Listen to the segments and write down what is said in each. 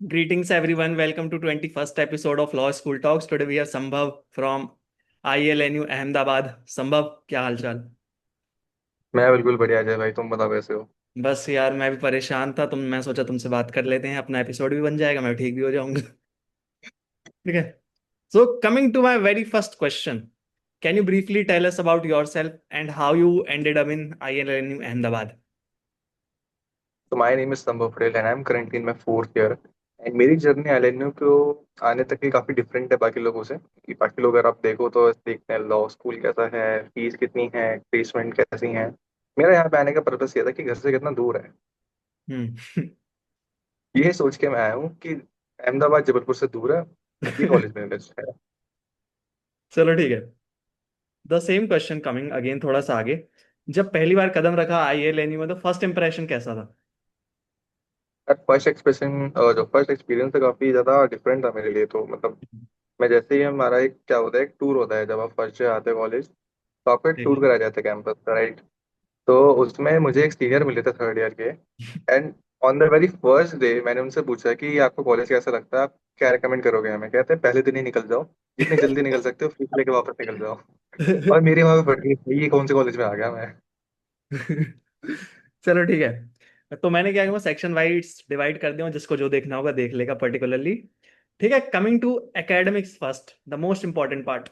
Greetings everyone. Welcome to 21st episode of Law School Talks. Today we have Sambhav from ILNU Ahmedabad. Sambhav, क्या हाल चाल? मैं बिल्कुल बढ़िया अजय भाई। तुम बताओ कैसे हो। बस यार मैं भी परेशान था। मैं सोचा तुमसे बात कर लेते हैं, अपना एपिसोड भी बन जाएगा, मैं ठीक भी हो जाऊंगा। ठीक है। So coming to my very first question, can you briefly tell us about yourself and how you ended up in ILNU Ahmedabad? तो my name is Sambhav Patel and I am currently in my fourth year. And मेरी journey LNU को आने तक की काफ़ी different है बाकी लोगों से। कि बाकी लोग अगर आप देखो तो देखते हैं लॉ स्कूल कैसा है, फीस कितनी है, प्लेसमेंट कैसी है। मेरा यहाँ पे आने का पर्पस ये था कि घर से कितना दूर है। हम्म। ये सोच के मैं आया हूँ कि अहमदाबाद जबलपुर से दूर है, ये कॉलेज में बेस्ट है। चलो ठीक है। The same question coming again, थोड़ा सा आगे। जब पहली बार कदम रखा ILNU में तो फर्स्ट इंप्रेशन कैसा था? फर्स्ट एक्सप्रेशन जो फर्स्ट एक्सपीरियंस है काफ़ी ज़्यादा डिफरेंट था मेरे लिए। तो मतलब मैं जैसे ही हमारा एक क्या होता है, एक टूर होता है जब आप फर्स्ट डे आते हैं कॉलेज। तो आपको एक ठीक टूर है। कराया जाता है कैंपस का, राइट। तो उसमें मुझे एक सीनियर मिले थे थर्ड ईयर के। And on the very first day मैंने उनसे पूछा कि आपको कॉलेज कैसा लगता है, आप क्या रिकमेंड करोगे हमें। कहते हैं पहले दिन ही निकल जाओ, जितनी जल्दी निकल सकते हो फीस लेके वापस निकल जाओ। और मेरी वहां पे पड़ गई भाई, ये कौन से कॉलेज में आ गया मैं। चलो ठीक है। तो मैंने क्या किया, सेक्शन वाइज डिवाइड कर दिया हूं, जिसको जो देखना होगा देख लेगा पर्टिकुलरली। ठीक है। Coming to academics first, the most important part.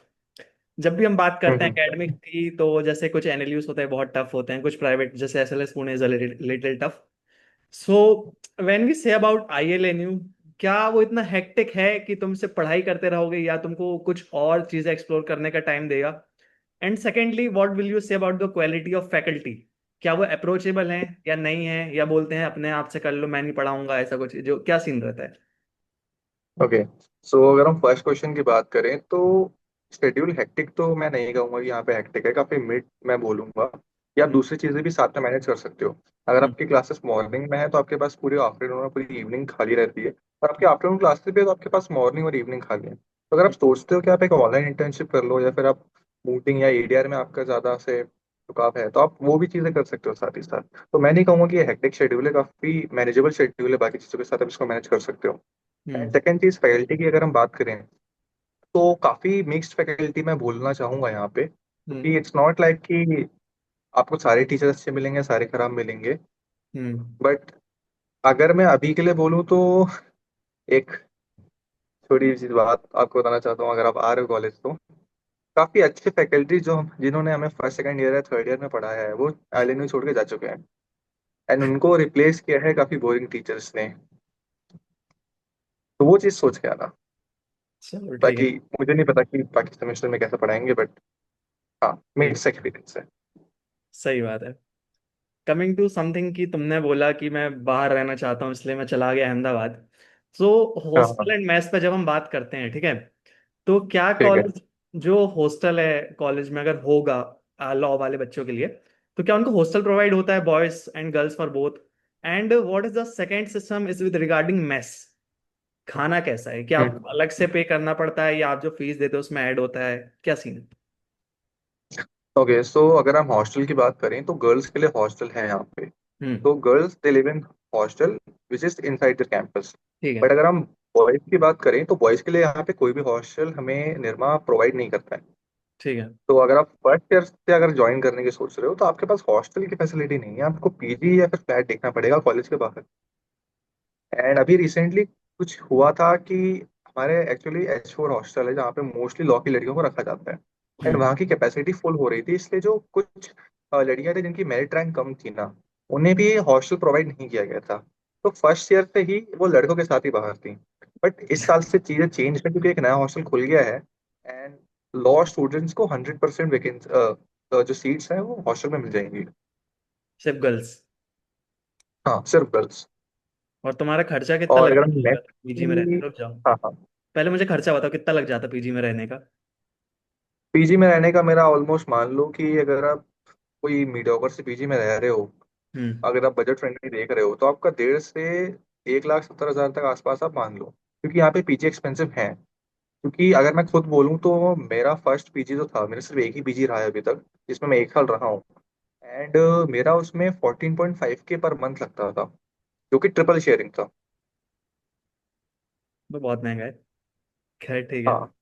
जब भी हम बात करते हैं हम्म। एकेडमिक्स की, तो जैसे कुछ एनएलयूज होते हैं बहुत टफ होते हैं, कुछ प्राइवेट जैसे SLS Pune is little tough. So when we say about ILNU, क्या वो इतना हेक्टिक है कि तुम सिर्फ पढ़ाई करते रहोगे या तुमको कुछ और चीजें एक्सप्लोर करने का टाइम देगा? And secondly, what will you say about the quality of faculty? क्या वो अप्रोचेबल हैं या नहीं है, या बोलते हैं अपने आप से कर लो, मैं नहीं पढ़ाऊंगा, ऐसा कुछ जो क्या सीन रहता है? ओके। सो अगर हम फर्स्ट क्वेश्चन की बात करें तो शेड्यूल हेक्टिक तो मैं नहीं कहूंगा कि यहाँ पे हेक्टिक है, काफी मिड मैं बोलूंगा। या आप हम्म। दूसरी चीजें भी साथ में मैनेज कर सकते हो। अगर हम्म। आपकी क्लासेस मॉर्निंग में है तो आपके पास पूरी आफ्टरनून और पूरी इवनिंग खाली रहती है। और आपकी आफ्टरनून क्लासेस भी है तो आपके पास मॉर्निंग और इवनिंग खाली है। तो अगर आप सोचते हो कि आप एक ऑनलाइन इंटर्नशिप कर लो या फिर आप मूटिंग या एडीआर में आपका ज्यादा से झुकाव है तो आप वो भी चीजें कर सकते हो साथ ही साथ। तो मैं नहीं कहूंगा कि ये हेक्टिक शेड्यूल है, काफी मैनेजेबल शेड्यूल है, बाकी चीजों के साथ आप इसको मैनेज कर सकते हो। And hmm. सेकेंड चीज फैकल्टी की अगर हम बात करें तो काफी मिक्स्ड फैकल्टी मैं बोलना चाहूंगा यहाँ पे, हम्म। क्योंकि इट्स नॉट लाइक कि आपको सारे टीचर्स अच्छे मिलेंगे सारे खराब मिलेंगे। हम्म। बट अगर मैं अभी के लिए बोलूँ तो एक छोटी सी बात आपको बताना चाहता हूँ। अगर आप आ रहे हो कॉलेज तो काफी अच्छे फैकल्टी जो जिन्होंने हमें फर्स्ट सेकंड ईयर या थर्ड ईयर में पढ़ाया है वो एलएनयू छोड़ के जा चुके हैं। एंड उनको रिप्लेस किया है काफी बोरिंग टीचर्स ने। तो वो चीज सोच के आना। चलो ठीक है। बाकी मुझे नहीं पता कि बाकी सेमेस्टर में कैसा पढ़ाएंगे, बट हाँ हम्म। मिक्स एक्सपीरियंस है। सही बात है। कमिंग टू समथिंग कि तुमने बोला कि मैं बाहर रहना चाहता हूँ इसलिए मैं चला गया अहमदाबाद। सो हाँ हॉस्टल हाँ। एंड मेस पे जब हम बात करते हैं, ठीक है, तो क्या ठीक है। कॉलेज, जो हॉस्टल है कॉलेज में अगर होगा लॉ वाले बच्चों के लिए, तो क्या उनको हॉस्टल प्रोवाइड होता है boys and girls for both? And what is the second system is with regarding mess? खाना कैसा है? क्या आपको हम्म। अलग से पे करना पड़ता है या आप जो फीस देते हो उसमें ऐड होता है? क्या सीन है? ओके, सो अगर हम हॉस्टल की बात करें तो गर्ल्स के लिए हॉस्टल है यहाँ पे। हम्म। तो girls they live in hostel which is inside the campus. ठीक है। बट अगर हम बॉयज की बात करें तो बॉयज के लिए यहाँ पे कोई भी हॉस्टल हमें निर्मा प्रोवाइड नहीं करता है। ठीक है। तो अगर आप फर्स्ट ईयर से अगर ज्वाइन करने की सोच रहे हो तो आपके पास हॉस्टल की फैसिलिटी नहीं है, आपको पीजी या फिर फ्लैट देखना पड़ेगा कॉलेज के बाहर। एंड अभी रिसेंटली कुछ हुआ था कि हमारे एक्चुअली H4 हॉस्टल है जहाँ पे मोस्टली लॉ की लड़कियों को रखा जाता है। एंड हम्म। वहाँ की कैपेसिटी फुल हो रही थी, इसलिए जो कुछ लड़कियां थी जिनकी मेरिट रैंक कम थी ना, उन्हें भी हॉस्टल प्रोवाइड नहीं किया गया था। तो फर्स्ट ईयर से ही वो लड़कों के साथ ही बाहर थी। बट इस साल से चीजें चेंज है क्योंकि एक नया हॉस्टल खुल गया है। एंड लॉ स्टूडेंट्स को 100% वैकेंसी जो सीट्स हैं वो हॉस्टल में मिल जाएंगी। सिर्फ गर्ल्स? हाँ सिर्फ गर्ल्स। और तुम्हारा खर्चा कितना और लग अगर हम जाता है नेक्स्ट पीजी में रहने? की, रुक जाओ, हाँ हाँ, पहले मुझे खर्चा बताओ, कितना लग जाता पीजी में रहने का? पीजी में रहने का मेरा ऑलमोस्ट मान लो कि अगर आप कोई मीडियोकर से पीजी में रह रहे हो, हम्म। अगर आप बजट फ्रेंडली देख रहे हो तो आपका 1.5 से 1,70,000 तक आसपास आप मान लो, क्योंकि यहाँ पे पीजी एक्सपेंसिव है। क्योंकि अगर मैं खुद बोलूँ तो मेरा फर्स्ट पीजी जो था, मेरा सिर्फ एक ही पीजी रहा है अभी तक जिसमें मैं 1 साल रहा हूँ। एंड मेरा उसमें 14.5 के पर मंथ लगता था, जो कि ट्रिपल शेयरिंग था। वो बहुत महंगा है। खैर ठीक है। हाँ।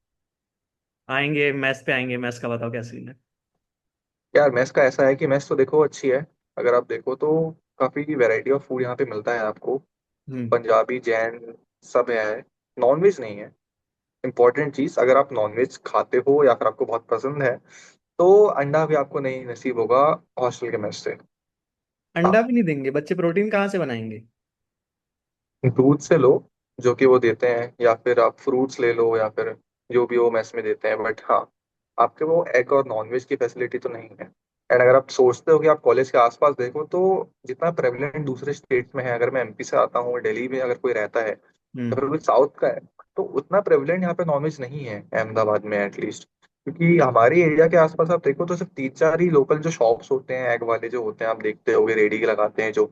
आएंगे मैस पे, आएंगे मैस का बताओ क्या सीन है। यार मेस का ऐसा है कि मेस तो देखो अच्छी है। अगर आप देखो तो काफी वैरायटी ऑफ फूड यहाँ पे मिलता है आपको। हम्म। पंजाबी, जैन सब है। नॉनवेज नहीं है। इंपॉर्टेंट चीज, अगर आप नॉनवेज खाते हो या फिर आपको बहुत पसंद है तो अंडा भी आपको नहीं नसीब होगा हॉस्टल के मेस से। अंडा हाँ, भी नहीं देंगे? बच्चे प्रोटीन कहाँ से बनाएंगे? दूध से लो जो कि वो देते हैं, या फिर आप फ्रूट्स ले लो, या फिर जो भी वो मेस में देते हैं, बट हाँ, आपके वो एग और नॉनवेज की फैसिलिटी तो नहीं है। एंड अगर आप सोचते हो कि आप कॉलेज के आसपास देखो तो जितना प्रेवलेंट दूसरे स्टेट में है, अगर मैं एमपी से आता हूँ, दिल्ली में अगर कोई रहता है या हम्म। फिर कोई साउथ का है, तो उतना प्रेवलेंट यहाँ पे नॉनवेज नहीं है अहमदाबाद में एटलीस्ट। क्योंकि हमारे एरिया के आसपास आप देखो तो सिर्फ तीन चार ही लोकल जो शॉप्स होते हैं एग वाले जो होते हैं, आप देखते होगे रेडी के लगाते हैं जो,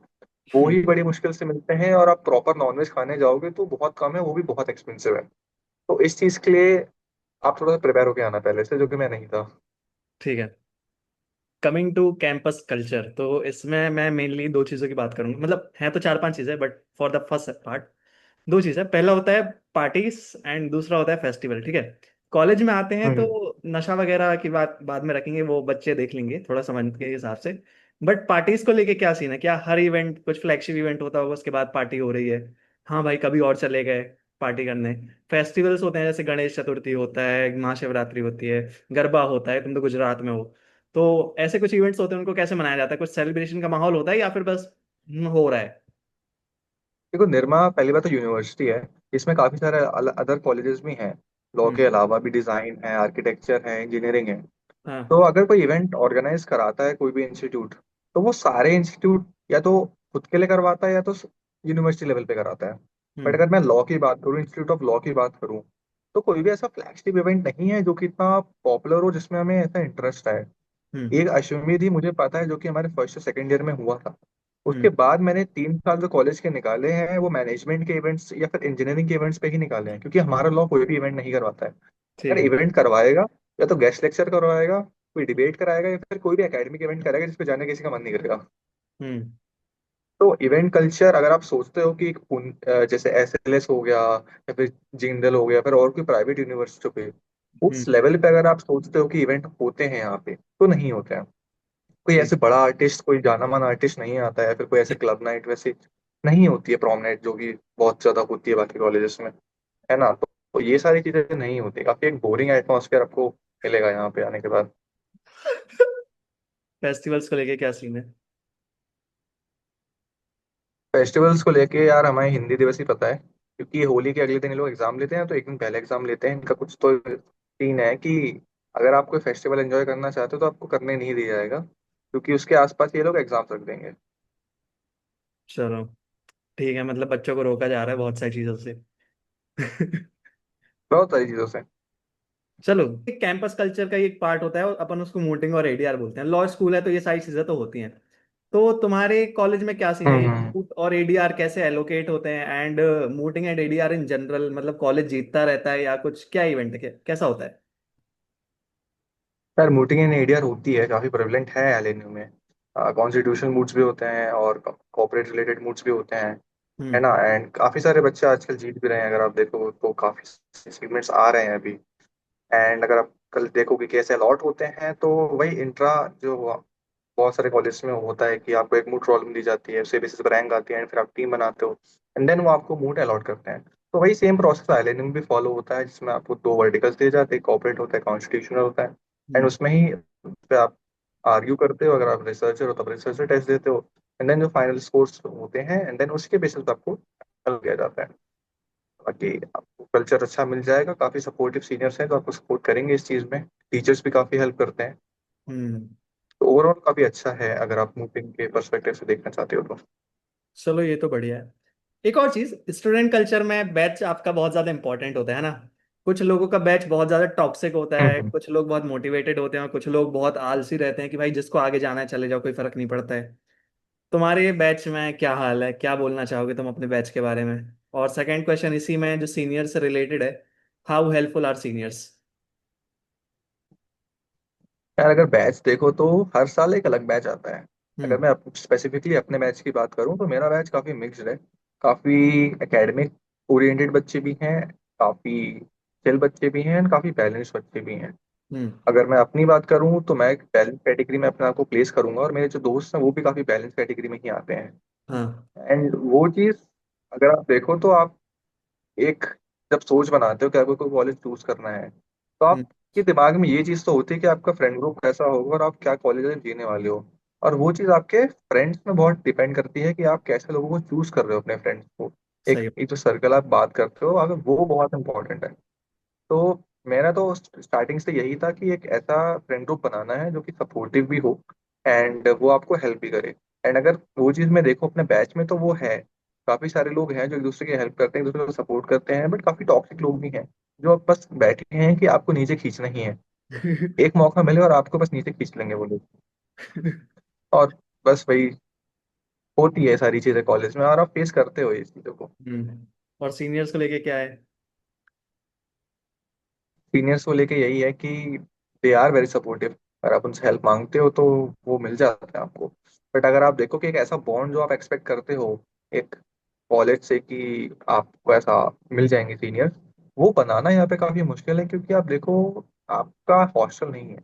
वो हम्म। ही बड़ी मुश्किल से मिलते हैं। और आप प्रॉपर नॉनवेज खाने जाओगे तो बहुत कम है, वो भी बहुत एक्सपेंसिव है। तो इस चीज के लिए आप थोड़ा सा प्रिपेयर होके आना पहले से, जो कि मैं नहीं था। ठीक है। कमिंग टू कैंपस कल्चर, तो इसमें मैं मेनली दो चीज़ों की बात करूंगा, मतलब है तो चार पांच चीज़ें, but for the first part दो चीज़ें। पहला होता है पार्टीज एंड दूसरा होता है फेस्टिवल। ठीक है। कॉलेज में आते हैं तो हम्म। नशा वगैरह की बात बाद में रखेंगे, वो बच्चे देख लेंगे थोड़ा समझ के हिसाब से। बट पार्टीज को लेके क्या सीन है? क्या हर इवेंट, कुछ फ्लैगशिप इवेंट होता होगा उसके बाद पार्टी हो रही है? हाँ भाई, कभी और चले गए पार्टी करने। फेस्टिवल्स होते हैं जैसे गणेश चतुर्थी होता है, महाशिवरात्रि होती है, गरबा होता है, तुम तो गुजरात में हो। तो ऐसे कुछ इवेंट्स होते हैं, उनको कैसे मनाया जाता है? कुछ सेलिब्रेशन का माहौल होता है या फिर बस हो रहा है? देखो, निर्मा पहली बात तो यूनिवर्सिटी है। इसमें काफी सारे अदर कॉलेजेस भी हैं। लॉ के हम्म। अलावा भी डिजाइन है, आर्किटेक्चर है, इंजीनियरिंग है। हाँ। तो अगर कोई इवेंट ऑर्गेनाइज कराता है कोई भी इंस्टीट्यूट, तो वो सारे इंस्टीट्यूट या तो खुद के लिए करवाता है या तो यूनिवर्सिटी लेवल पे कराता है। बट हम्म। अगर मैं लॉ की बात करूँ, इंस्टीट्यूट ऑफ लॉ की बात करूँ, तो कोई भी ऐसा फ्लैगशिप इवेंट नहीं है जो कि इतना पॉपुलर हो जिसमें हमें ऐसा इंटरेस्ट है। हम्म। एक अश्वमेध ही मुझे पता है जो कि हमारे फर्स्ट और सेकंड ईयर में हुआ था। उसके हम्म। बाद मैंने 3 साल जो कॉलेज के निकाले हैं वो मैनेजमेंट के इवेंट्स या फिर इंजीनियरिंग के इवेंट्स पे ही निकाले हैं, क्योंकि हमारा लॉ कोई भी इवेंट नहीं करवाता है। ठीक अगर है। इवेंट करवाएगा या तो गेस्ट लेक्चर करवाएगा, कोई डिबेट कराएगा, या फिर कोई भी एकेडमिक इवेंट कराएगा जिसपे जाने किसी का मन नहीं करेगा। हम्म। तो इवेंट कल्चर अगर आप सोचते हो कि जैसे एसएलएस हो गया या फिर जिंदल हो गया, फिर और कोई प्राइवेट यूनिवर्सिटी पे, हम्म। उस लेवल पे अगर आप सोचते हो कि इवेंट होते हैं यहाँ पे, तो नहीं होते हैं। कोई ठीक। ऐसे बड़ा आर्टिस्ट, कोई जाना माना आर्टिस्ट नहीं आता है, या फिर कोई ऐसे क्लब नाइट वैसे नहीं होती है प्रॉम नाइट जो कि बहुत ज्यादा होती है बाकी कॉलेजेस में, है ना। तो ये सारी चीजें नहीं होती, काफी एक बोरिंग एटमॉस्फेयर आपको मिलेगा यहाँ पे आने के बाद। फेस्टिवल्स को लेके क्या सीन है? फेस्टिवल्स को लेके यार हमें हिंदी दिवस ही पता है, क्योंकि होली के अगले दिन ये लोग एग्जाम लेते हैं, तो एक दिन पहले एग्जाम लेते हैं। इनका कुछ तो सीन है कि अगर आप कोई फेस्टिवल एंजॉय करना चाहते हो तो आपको करने नहीं दिया जाएगा, क्योंकि उसके आसपास ये लोग एग्जाम रख देंगे। चलो ठीक है, मतलब बच्चों को रोका जा रहा है बहुत सारी चीजों से। बहुत सारी चीजों से। चलो, कैंपस कल्चर का ही एक पार्ट होता है और अपन उसको मूटिंग और एडीआर बोलते हैं। लॉ स्कूल है तो ये सारी चीजें तो होती हैं। तो तुम्हारे कॉलेज में क्या सीन है? ये हम्म। मूट और एडीआर कैसे एलोकेट होते हैं? And mooting and ADR in general, मतलब कॉलेज जीतता रहता है या कुछ, क्या इवेंट है, कैसा होता है? यार मूटिंग इन एडीआर होती है, काफी प्रेवलेंट है एलएनयू में। कॉन्स्टिट्यूशन मूड्स भी होते हैं और कॉर्पोरेट रिलेटेड मूड्स भी होते हैं, है हम्म। ना। एंड काफी सारे बच्चे आजकल जीत भी रहे हैं, अगर आप देखो तो काफी अचीवमेंट्स आ रहे हैं अभी। एंड अगर आप कल देखोगे कैसे अलॉट होते हैं, तो वही इंट्रा जो बहुत सारे कॉलेज में होता है कि आपको एक मूट रोल दी जाती है, उसके बेसिस पर रैंक आती है, एंड फिर आप टीम बनाते हो, एंड देन वो आपको मूट अलॉट करते हैं। तो वही सेम प्रोसेस आईएलएनएम में भी फॉलो होता है, जिसमें आपको दो वर्टिकल्स दिए जाते हैं, कॉर्पोरेट होता है, कॉन्स्टिट्यूशनल होता है। एंड हम्म। उसमें ही उस पे आप आर्ग्यू करते हो, अगर आप रिसर्चर हो तब रिसर्चर टेस्ट देते हो, एंड देन जो फाइनल स्कोर्स होते हैं, एंड देन उसके बेसिस पर आपको अलग किया जाता है। बाकी आपको कल्चर अच्छा मिल जाएगा, काफी सपोर्टिव सीनियर्स हैं तो आपको सपोर्ट करेंगे इस चीज में। टीचर्स भी काफी हेल्प करते हैं। हम्म। तो ओवरऑल काफी अच्छा है अगर आप मूविंग के पर्सपेक्टिव से देखना चाहते हो तो। चलो ये तो बढ़िया है। एक और चीज, स्टूडेंट कल्चर में बैच आपका बहुत ज्यादा इंपॉर्टेंट होता है ना? कुछ लोगों का बैच बहुत ज्यादा टॉक्सिक होता है, हम्म। कुछ लोग बहुत मोटिवेटेड होते हैं और कुछ लोग बहुत आलसी रहते हैं कि भाई जिसको आगे जाना है चले जाओ, कोई फर्क नहीं पड़ता है। तुम्हारे बैच में क्या हाल है? क्या बोलना चाहोगे तुम अपने बैच के बारे में? और सेकंड क्वेश्चन इसी में जो सीनियर से रिलेटेड है, हाउ हेल्पफुल आर सीनियर्स? यार अगर बैच देखो तो हर साल एक अलग बैच आता है। अगर हम्म। मैं स्पेसिफिकली अपने बैच की बात करूं तो मेरा बैच काफी मिक्स्ड है, काफी एकेडमिक ओरिएंटेड बच्चे भी हैं, काफी चिल बच्चे भी हैं, काफी बैलेंस्ड बच्चे भी हैं। हम्म। अगर मैं अपनी बात करूं तो मैं बैलेंस कैटेगरी में अपने आप को प्लेस करूंगा, और मेरे जो दोस्त हैं वो भी काफी बैलेंस कैटेगरी में ही आते हैं। हाँ। एंड वो चीज अगर आप देखो तो आप एक जब सोच बनाते हो कि आपको कोई कॉलेज चूज करना है, तो हम्म। आपके दिमाग में ये चीज तो होती है कि आपका फ्रेंड ग्रुप कैसा होगा और आप क्या कॉलेज में जीने वाले हो। और वो चीज आपके फ्रेंड्स में बहुत डिपेंड करती है कि आप कैसे लोगों को चूज कर रहे हो अपने फ्रेंड्स को। सही। एक जो सर्कल आप बात करते हो, अगर वो बहुत इंपॉर्टेंट है। तो मेरा तो स्टार्टिंग से यही था कि एक ऐसा फ्रेंड ग्रुप बनाना है जो कि सपोर्टिव भी हो, एंड वो आपको हेल्प भी करे। एंड अगर वो चीज़ मैं देखूं अपने बैच में तो वो है, काफी सारे लोग हैं जो एक दूसरे की हेल्प करते हैं, एक दूसरे को सपोर्ट करते हैं, बट काफी टॉक्सिक लोग भी हैं जो अब बस बैठे हैं कि आपको नीचे खींचना ही है। एक मौका मिले और आपको बस नीचे खींच लेंगे वो लोग। और बस वही होती है सारी चीजें कॉलेज में, और आप फेस करते हो ये चीजों को। और सीनियर्स को लेके क्या है? सीनियर्स को लेके यही है कि दे आर वेरी सपोर्टिव। अगर आप उनसे हेल्प मांगते हो तो वो मिल जाता है आपको। बट अगर आप देखो कि एक ऐसा बॉन्ड जो आप एक्सपेक्ट करते हो एक कॉलेज से कि आपको ऐसा मिल जाएंगे सीनियर, वो बनाना यहाँ पे काफी मुश्किल है, क्योंकि आप देखो आपका हॉस्टल नहीं है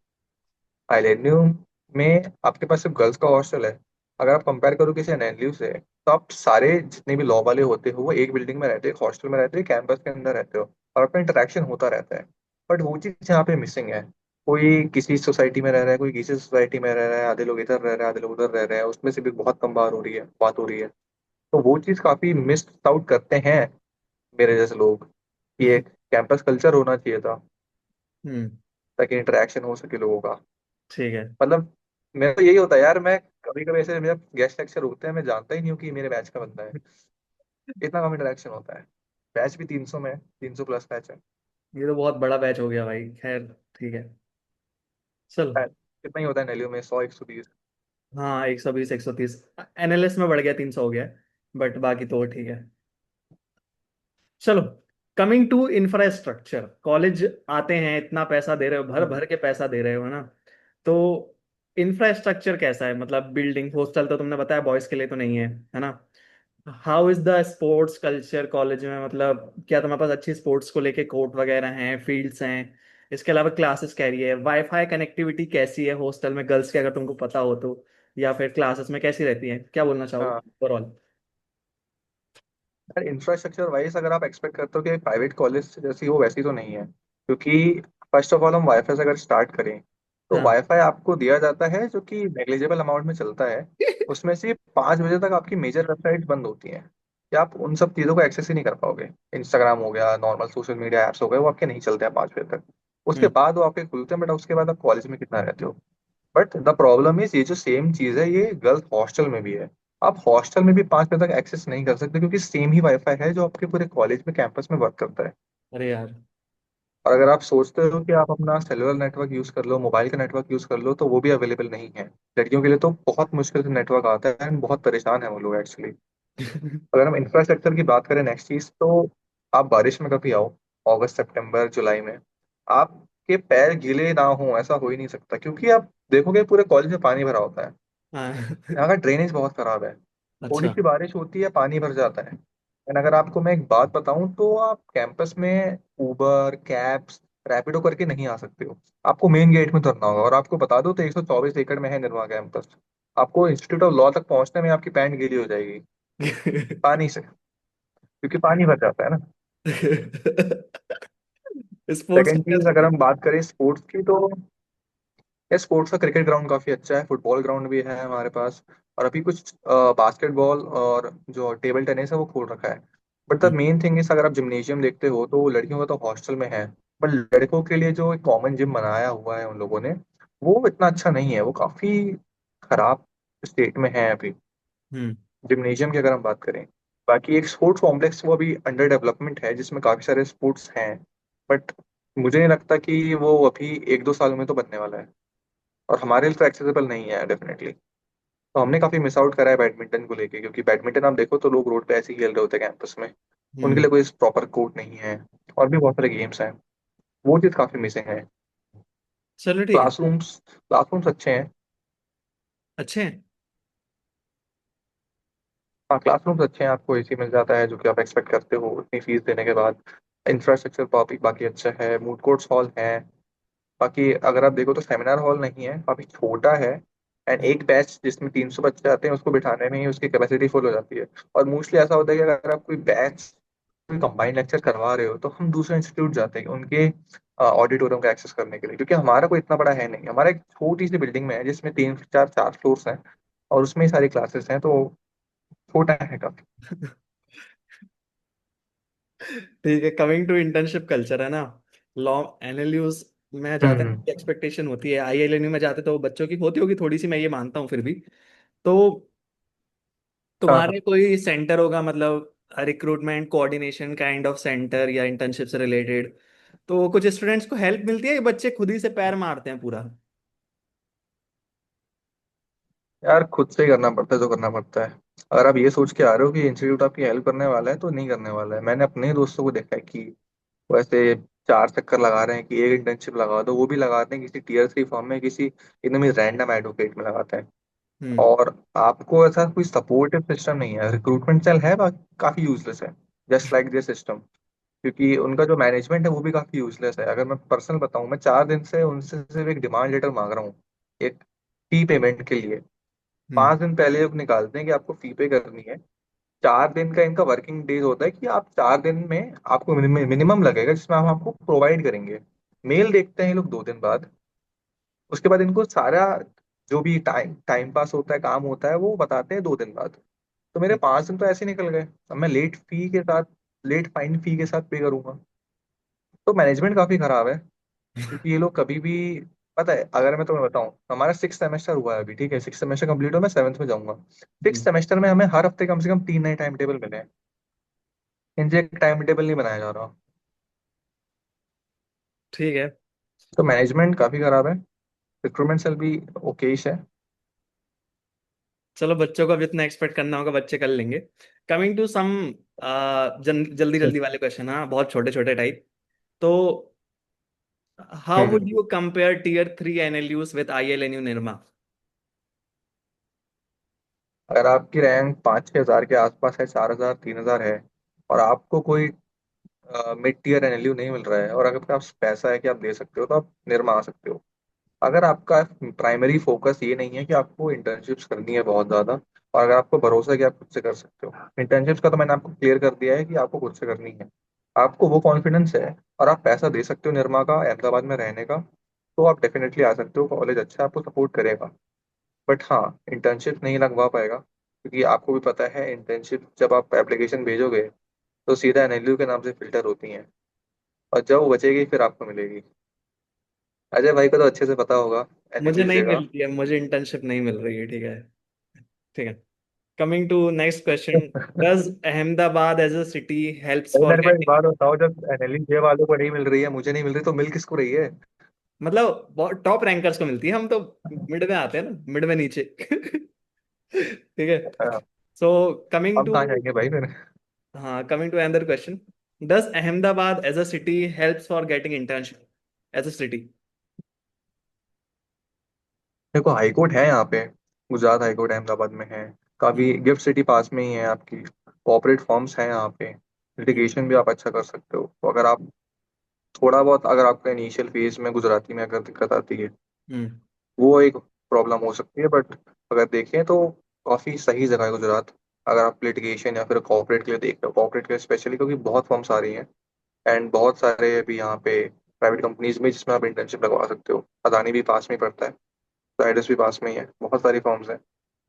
आइलेनियम में, आपके पास सिर्फ गर्ल्स का हॉस्टल है। अगर आप कंपेयर करो किसी एनएलयू से, तो आप सारे जितने भी लॉ वाले होते हो वो एक बिल्डिंग में रहते हो, एक हॉस्टल में रहते हो, कैंपस के अंदर रहते हो, और आपका इंटरेक्शन होता रहता है। बट वो चीज़ यहाँ पे मिसिंग है। कोई किसी सोसाइटी में रह रहा है, कोई किसी सोसाइटी में रह रहा है, आधे लोग इधर रह रहे हैं, आधे लोग उधर रह रहे हैं, उसमें से भी बहुत कम बात हो रही है। तो वो चीज़ काफी मिस आउट करते हैं मेरे जैसे लोग, कि एक कैंपस कल्चर होना चाहिए था हम्म। ताकि इंटरेक्शन हो सके लोगों का। ठीक है। मतलब मेरा तो यही होता है यार, मैं कभी कभी ऐसे मेरा गेस्ट लेक्चर होते हैं, मैं जानता ही नहीं हूँ कि मेरे बैच का बंदा है। इतना कम इंटरेक्शन होता है। बैच भी 300 में, 300 प्लस बैच है। ये तो बहुत बड़ा बैच हो गया भाई, खैर। ठीक है। चलो। कितना ही होता है नैलियो में, 100 120। हाँ, 120, 130। एनएलएस में बढ़ गया, 300 हो गया। बट बाकी तो ठीक है। चलो। कमिंग टू इंफ्रास्ट्रक्चर, कॉलेज आते हैं, इतना पैसा दे रहे हो, भर भर के पैसा दे रहे हो, है ना? तो इंफ्रास्ट्रक्चर कैसा है? मतलब बिल्डिंग, हॉस्टल तो तुमने बताया बॉयज के लिए तो नहीं है ना? How is the sports culture college में? मतलब क्या तुम्हारे पास अच्छी स्पोर्ट्स को लेके कोर्ट वगैरह हैं, फील्ड्स हैं? इसके अलावा क्लासेस कह रही है, वाईफाई कनेक्टिविटी कैसी है हॉस्टल में गर्ल्स की, अगर तुमको पता हो तो? या फिर क्लासेस में कैसी रहती है, क्या बोलना चाहोगे हाँ ओवरऑल? यार, इंफ्रास्ट्रक्चर वाइज अगर आप एक्सपेक्ट करते हो कि प्राइवेट कॉलेज जैसी हो, वैसी तो नहीं है। क्योंकि फर्स्ट ऑफ ऑल हम वाईफाई से अगर स्टार्ट करें, तो हाँ। वाईफाई आपको दिया जाता है जो कि नेग्लिजिबल अमाउंट में चलता है। उसमें से 5 बजे तक आपकी मेजर वेबसाइट बंद होती हैं, कि आप उन सब चीज़ों को एक्सेस ही नहीं कर पाओगे। इंस्टाग्राम हो गया, नॉर्मल सोशल मीडिया ऐप्स हो गए, वो आपके नहीं चलते हैं 5 बजे तक। उसके हम्म। बाद वो आपके खुलते हैं, बट उसके बाद आप कॉलेज में कितना रहते हो। बट द प्रॉब्लम इज, ये जो सेम चीज है ये गर्ल्स हॉस्टल में भी है। आप हॉस्टल में भी 5 बजे तक एक्सेस नहीं कर सकते, क्योंकि सेम ही वाईफाई है जो आपके पूरे कॉलेज में कैंपस में वर्क करता है। अरे यार। और अगर आप सोचते हो कि आप अपना सेलुलर नेटवर्क यूज कर लो, मोबाइल का नेटवर्क यूज कर लो, तो वो भी अवेलेबल नहीं है। लड़कियों के लिए तो बहुत मुश्किल से नेटवर्क आता है, and बहुत परेशान है वो लोग एक्चुअली। अगर हम इंफ्रास्ट्रक्चर की बात करें नेक्स्ट चीज, तो आप बारिश में कभी आओ, अगस्त सितंबर जुलाई में, आपके पैर गीले ना हो ऐसा हो ही नहीं सकता, क्योंकि आप देखोगे पूरे कॉलेज में पानी भरा होता है। हाँ। यहाँ का ड्रेनेज बहुत खराब है। थोड़ी अच्छा। सी बारिश होती है पानी भर जाता है। एंड अगर आपको मैं एक बात बताऊं, तो आप कैंपस में उबर कैब्स रैपिडो करके नहीं आ सकते हो। आपको मेन गेट में उतरना होगा, और आपको बता दो तो 124 एकड़ में है निर्मा कैंपस। आपको इंस्टीट्यूट ऑफ लॉ तक पहुंचने में आपकी पैंट गीली हो जाएगी पानी से, क्योंकि पानी भर जाता है ना। स्पोर्ट्स का सेकेंड क्या चीज सीन अगर है? हम बात करें स्पोर्ट्स की, तो ये स्पोर्ट्स का क्रिकेट ग्राउंड काफी अच्छा है, फुटबॉल ग्राउंड भी है हमारे पास, और अभी कुछ बास्केटबॉल और जो टेबल टेनिस है वो खोल रखा है। But the hmm. Main thing is, अगर आप जिम्नेशियम देखते हो तो वो लड़कियों का तो हॉस्टल में है, बट लड़कों के लिए जो एक कॉमन जिम बनाया हुआ है उन लोगों ने, वो इतना अच्छा नहीं है, वो काफी खराब स्टेट में है अभी, हम्म। जिम्नेशियम की अगर हम बात करें। बाकी एक स्पोर्ट्स कॉम्प्लेक्स वो अभी अंडर डेवलपमेंट है, जिसमें काफी सारे स्पोर्ट्स हैं, बट मुझे नहीं लगता कि वो अभी 1-2 साल में तो बनने वाला है, और हमारे लिए तो एक्सेसिबल नहीं है डेफिनेटली। तो हमने काफी मिस आउट करा है बैडमिंटन को लेके, क्योंकि बैडमिंटन आप देखो तो लोग रोड पे ऐसे ही खेल रहे होते हैं कैंपस में, उनके हम्म। लिए कोई प्रॉपर कोर्ट नहीं है। और भी बहुत सारे गेम्स हैं, वो चीज़ काफी मिसिंग है। चलो ठीक है। क्लासरूम्स क्लासरूम्स अच्छे हैं। अच्छे हैं। हाँ, क्लासरूम्स अच्छे हैं, आपको एसी मिल जाता है जो कि आप एक्सपेक्ट करते हो उतनी फीस देने के बाद। इंफ्रास्ट्रक्चर बाकी बाकी अच्छा है, मूड कोर्ट्स हॉल है। बाकी अगर आप देखो तो सेमिनार हॉल नहीं है, काफी छोटा है। एंड एक बैच जिसमें 300 बच्चे आते हैं उसको बिठाने में ही उसकी कैपेसिटी फुल हो जाती है। और मोस्टली ऐसा होता है कि अगर आप कोई बैच, कोई कंबाइंड लेक्चर करवा रहे हो तो हम दूसरे इंस्टीट्यूट जाते हैं उनके ऑडिटोरियम का एक्सेस करने के लिए, क्योंकि हमारा कोई इतना बड़ा है नहीं। हमारा एक छोटी सी बिल्डिंग में है जिसमें चार फ्लोर्स हैं और उसमें ही सारी क्लासेस हैं, तो छोटा है काफी। ठीक है, कमिंग टू इंटर्नशिप कल्चर है ना, लॉ एनएलयूज में जाते हम्म। हैं, एक्सपेक्टेशन होती है, आईएलएनयू में जाते तो बच्चों की होती होगी थोड़ी सी, मैं ये मानता हूँ फिर भी। तो हाँ हाँ। तुम्हारे कोई सेंटर होगा, मतलब recruitment coordination kind of centre या इंटर्नशिप से रिलेटेड, तो कुछ स्टूडेंट्स को हेल्प मिलती है या बच्चे खुद ही से पैर मारते हैं पूरा? यार खुद से ही करना पड़ता है जो करना पड़ता है। अगर आप ये सोच के आ रहे हो कि इंस्टीट्यूट आपकी हेल्प करने वाला है तो नहीं करने वाला है। मैंने अपने ही दोस्तों को देखा है कि वो ऐसे चार चक्कर लगा रहे हैं कि एक इंटर्नशिप लगा दो, वो भी लगाते हैं किसी टीयर 3 फॉर्म में, किसी एकदम ही रैंडम एडवोकेट में लगाते हैं। हम्म। और आपको ऐसा कोई सपोर्टिव सिस्टम नहीं है। रिक्रूटमेंट सेल है काफी यूजलेस है, जस्ट लाइक दिस सिस्टम। क्योंकि उनका जो मैनेजमेंट है वो भी काफी यूजलेस है। अगर मैं पर्सनल बताऊं, मैं 4 दिन से उनसे सिर्फ एक डिमांड लेटर मांग रहा हूँ, एक फी पेमेंट के लिए। हम्म। 5 दिन पहले लोग निकालते हैं कि आपको फी पे करनी है। 4 दिन का इनका वर्किंग डेज होता है कि आप 4 दिन में आपको मिनिमम लगेगा जिसमें हम आपको प्रोवाइड करेंगे। मेल देखते हैं ये लोग 2 दिन बाद। उसके बाद इनको सारा जो भी टाइम टाइम पास होता है, काम होता है, वो बताते हैं 2 दिन बाद। तो मेरे 5 दिन तो ऐसे ही निकल गए। अब मैं लेट फाइन फी के साथ पे करूंगा। तो मैनेजमेंट काफी खराब है, क्योंकि ये लोग कभी भी, पता है अगर मैं तुम्हें बताऊं, हमारा 6 सेमेस्टर हुआ है अभी, ठीक है, 6 सेमेस्टर कंप्लीट हो, मैं 7th में जाऊंगा। सिक्स हम्म। सेमेस्टर में हमें हर हफ्ते कम से कम 3 नए टाइम टेबल मिले हैं। इनसे एक टाइम टेबल नहीं बनाया जा रहा। ठीक है। तो मैनेजमेंट काफी खराब है। रिक्रूटमेंट सेल भी ओकेश है। चलो, बच्चों को अब इतना एक्सपेक्ट करना होगा, बच्चे कर लेंगे। कमिंग टू सम जल्दी जल्दी वाले क्वेश्चन, हाँ, बहुत छोटे छोटे टाइप। तो how hmm. Would you compare tier 3 NLUs with ILNU Nirma? अगर आपकी रैंक 5-6 हजार के आसपास है, 4 हजार 3 हजार है, और आपको कोई मिड टीयर एनएलयू नहीं मिल रहा है, और अगर आपके पास पैसा है कि आप दे सकते हो, तो आप निर्मा आ सकते हो। अगर आपका प्राइमरी फोकस ये नहीं है कि आपको इंटर्नशिप्स करनी है बहुत ज्यादा, और अगर आपको भरोसा है कि आप खुद से कर सकते हो, इंटर्नशिप्स का तो मैंने आपको क्लियर कर दिया है कि आपको खुद से करनी है, आपको वो कॉन्फिडेंस है, और आप पैसा दे सकते हो निर्मा का, अहमदाबाद में रहने का, तो आप डेफिनेटली आ सकते हो। कॉलेज अच्छा है, आपको सपोर्ट करेगा। बट हाँ, इंटर्नशिप नहीं लगवा पाएगा, क्योंकि आपको भी पता है इंटर्नशिप जब आप एप्लीकेशन भेजोगे तो सीधा एनएलयू के नाम से फिल्टर होती हैं, और जब वो बचेगी फिर आपको मिलेगी। अजय भाई को तो अच्छे से पता होगा मुझे एनएलयू नहीं जगह। मिलती है, मुझे इंटर्नशिप नहीं मिल रही है, ठीक है। ठीक है, coming to next question, does Ahmedabad as a city helps भाई फॉर मेरे को एक गेटिंग, बात बताओ, जब एनएलयू जे वालों को नहीं मिल रही है, मुझे नहीं मिल रही, तो मिल किसको रही है? मतलब बहुत टॉप रैंकर्स को मिलती है, हम तो मिड में आते हैं ना, मिड में नीचे। ठीक है। हाँ, सो कमिंग हम टू, कहाँ जाएंगे भाई फिर? हाँ, coming to another question, does Ahmedabad as a city helps for getting internship as a city? देखो, हाई कोर्ट है यहाँ पे, गुजरात हाई कोर्ट अहमदाबाद में है। काफी गिफ्ट सिटी पास में ही है आपकी। कॉपरेट फॉर्म्स हैं यहाँ पे। लिटिगेशन भी आप अच्छा कर सकते हो। तो अगर आप थोड़ा बहुत, अगर आपका इनिशियल फेज में गुजराती में अगर दिक्कत आती है, हम्म। वो एक प्रॉब्लम हो सकती है। बट अगर देखें तो काफी सही जगह है गुजरात। अगर आप लिटिगेशन या फिर कॉर्पोरेट के लिए देख रहे हो, कॉर्पोरेट के लिए स्पेशली, क्योंकि बहुत फर्म्स आ रही हैं। एंड बहुत सारे अभी यहाँ पे प्राइवेट कंपनीज में जिसमें आप इंटर्नशिप लगवा सकते हो। अदानी भी पास में ही पड़ता है, जाइडस भी पास में ही है, बहुत सारी फर्म्स हैं।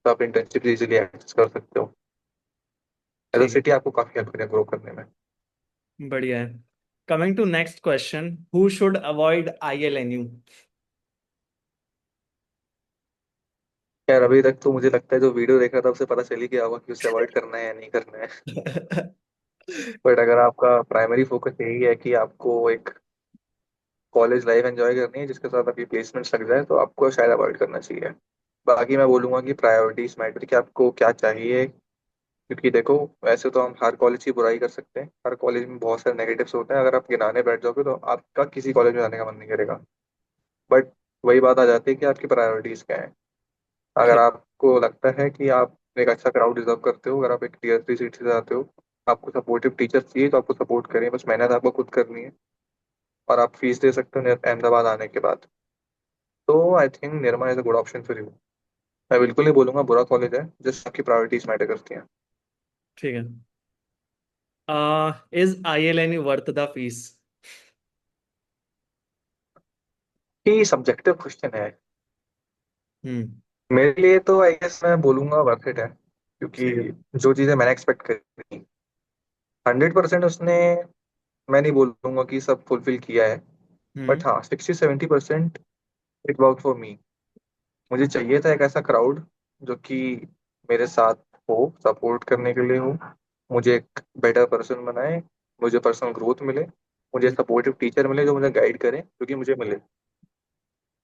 तो आप इंटर्नशिप इजीली एक्सेस कर सकते हो। एज अ ठीक है, सिटी आपको काफी हेल्प करेगा ग्रो करने में। बढ़िया है। Coming to next question, who should avoid ILNU? यार अभी तक तो मुझे लगता है जो वीडियो देख रहा था उसे पता चल ही गया होगा कि उसे अवॉइड करना है या नहीं करना है। बट अगर आपका प्राइमरी फोकस यही है कि आपको एक कॉलेज लाइफ एंजॉय करनी है जिसके साथ आपकी प्लेसमेंट्स लग जाए, तो आपको शायद अवॉइड करना चाहिए। बाकी मैं बोलूंगा कि प्रायोरिटीज मैटर, कि आपको क्या चाहिए। क्योंकि देखो, वैसे तो हम हर कॉलेज की बुराई कर सकते हैं, हर कॉलेज में बहुत सारे नेगेटिव्स होते हैं, अगर आप गिनाने बैठ जाओगे तो आपका किसी कॉलेज में जाने का मन नहीं करेगा। बट वही बात आ जाती है कि आपकी प्रायोरिटीज क्या है। अगर ठीक। आपको लगता है कि आप एक अच्छा क्राउड डिजर्व करते हो। अगर आप एक टीयर 3 सिटी से आते हो, आपको सपोर्टिव टीचर चाहिए, तो आपको सपोर्ट करें, बस मेहनत आपको खुद करनी है। और आप फीस दे सकते हो अहमदाबाद आने के बाद। तो I think Nirma is a good option for you. मैं बिल्कुल नहीं बोलूंगा बुरा कॉलेज है, जस्ट आपकी प्रायोरिटीज मैटर करती हैं। ठीक है। Is ILNU worth the fees? ये सब्जेक्टिव क्वेश्चन है। हम्म। मेरे लिए तो आई गेस मैं बोलूंगा वर्थ इट है, क्योंकि ठीक है। जो चीज़ें मैंने एक्सपेक्ट करी 100% उसने, मैं नहीं बोलूंगा कि सब फुलफिल किया है, बट हम्म। हाँ 60-70% इट वर्क फॉर मी। मुझे चाहिए था एक ऐसा क्राउड जो कि मेरे साथ हो, सपोर्ट करने के लिए हो, मुझे एक बेटर पर्सन बनाए, मुझे पर्सनल ग्रोथ मिले, मुझे हम्म। सपोर्टिव टीचर मिले जो मुझे गाइड करें, क्योंकि मुझे मिले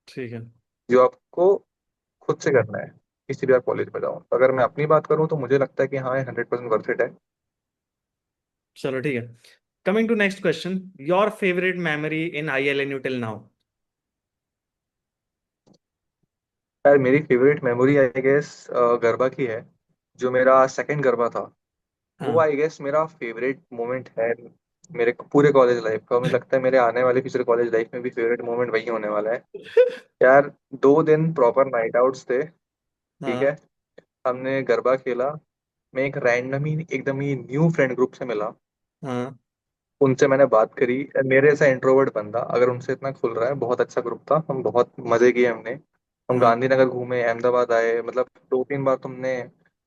ठीक है। जो आपको खुद से करना है किसी भी आप कॉलेज में जाओ। तो अगर मैं अपनी बात करूँ तो मुझे लगता है कि हाँ 100% वर्थ इट है। चलो ठीक है। Coming to next question, your favourite memory in ILNU till now? यार मेरी favourite memory I guess garba की है। जो मेरा सेकंड गरबा था, वो हाँ। आई गेस मेरा फेवरेट मोमेंट है मेरे पूरे कॉलेज लाइफ का। मुझे लगता है मेरे आने वाले फ्यूचर कॉलेज लाइफ में भी फेवरेट मोमेंट वही होने वाला है। यार 2 दिन प्रॉपर नाइट आउट्स थे, ठीक हाँ। है। हमने गरबा खेला। मैं एक रैंडम ही एकदम ही न्यू फ्रेंड ग्रुप से मिला, हाँ। उनसे मैंने बात करी। मेरे ऐसा इंट्रोवर्ट बंदा अगर उनसे इतना खुल रहा है, बहुत अच्छा ग्रुप था, हम बहुत मजे किए हमने। हम हाँ। गांधीनगर घूमे, अहमदाबाद आए, मतलब 2-3 बार तुमने,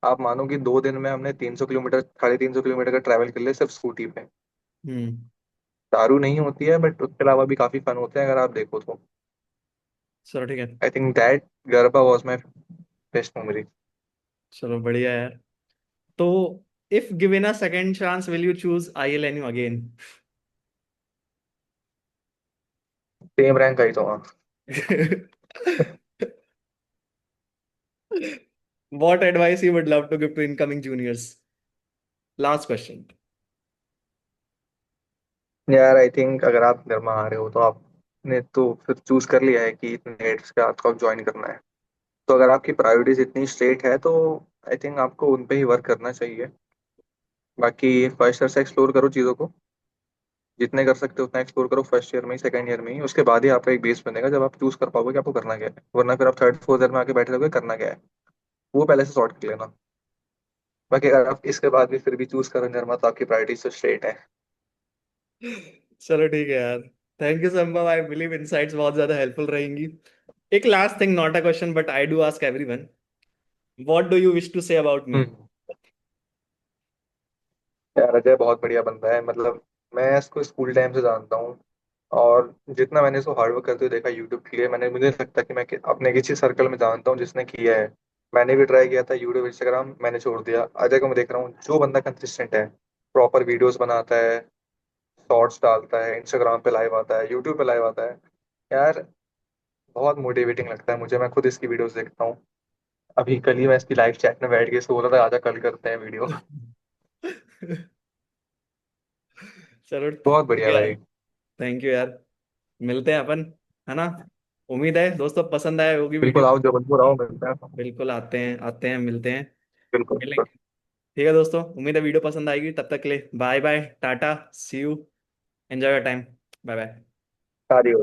आप मानो कि 2 दिन में हमने 300 किलोमीटर, 350 किलोमीटर का ट्रैवल कर लिया सिर्फ स्कूटी पे। हम्म। दारू नहीं होती है, बट उसके अलावा भी काफी फन होते हैं अगर आप देखो तो। चलो ठीक है। I think that garba was my best memory. चलो बढ़िया यार। तो if given a second chance, will you choose ILNU again? Same rank आई तो हाँ। What advice you would love to give to incoming juniors? Last question. यार I think अगर आप निर्मा आ रहे हो तो आपने तो फिर चूज कर लिया है कि इतने डेट्स के आपको आप ज्वाइन करना है। तो अगर आपकी प्रायोरिटीज इतनी स्ट्रेट है तो आई थिंक आपको उन पे ही वर्क करना चाहिए। बाकी फर्स्ट ईयर से एक्सप्लोर करो चीज़ों को, जितने कर सकते हो उतना एक्सप्लोर करो फर्स्ट ईयर में ही, सेकंड ईयर में ही। उसके बाद ही आपका एक बेस बनेगा जब आप चूज कर पाओगे कि आपको करना क्या है। वरना फिर आप थर्ड फोर्थ ईयर में आके बैठे रहोगे करना क्या है, वो पहले से सॉर्ट कर लेना। बाकी अगर आप इसके बाद भी फिर भी चूज करो निर्मा, तो आपकी प्रायोरिटीज तो स्ट्रेट है। चलो ठीक है यार। थैंक यू संभव, आई बिलीव इनसाइट्स बहुत ज्यादा हेल्पफुल रहेंगी। एक last thing, not a question but I do ask everyone, what do you wish to say about me? Hmm. यार अजय बहुत बढ़िया बंदा है, मतलब मैं इसको स्कूल टाइम से जानता हूँ। और जितना मैंने इसको हार्डवर्क करते हुए देखा यूट्यूब के लिए, मैंने, मुझे लगता है कि मैं अपने किसी सर्कल में जानता हूँ जिसने किया है। मैंने भी ट्राई किया था यूट्यूब इंस्टाग्राम, मैंने छोड़ दिया। अजय को मैं देख रहा हूँ, जो बंदा कंसिस्टेंट है, प्रॉपर वीडियोस बनाता है, शॉर्ट्स डालता है, इंस्टाग्राम पे लाइव आता है, यूट्यूब पे लाइव आता है। यार बहुत मोटिवेटिंग लगता है मुझे, मैं खुद इसकी वीडियोस देखता हूँ। अभी कल ही मैं इसकी लाइव चैट में बैठ के इसको बोला था आजा कल करते हैं वीडियो। चलो बहुत ठीक बढ़िया है यार। भाई। थैंक यू यार। मिलते हैं अपन, है ना? उम्मीद है दोस्तों पसंद आए होगी बिल्कुल वीडियो। आओ, जबलपुर आओ, मिलते हैं। बिल्कुल आते हैं, आते हैं, मिलते हैं, बिल्कुल बिल्कुल। मिलेंगे। ठीक है दोस्तों, उम्मीद है वीडियो पसंद आएगी। तब तक के लिए bye bye, tata, see you, enjoy your time, bye bye. सारी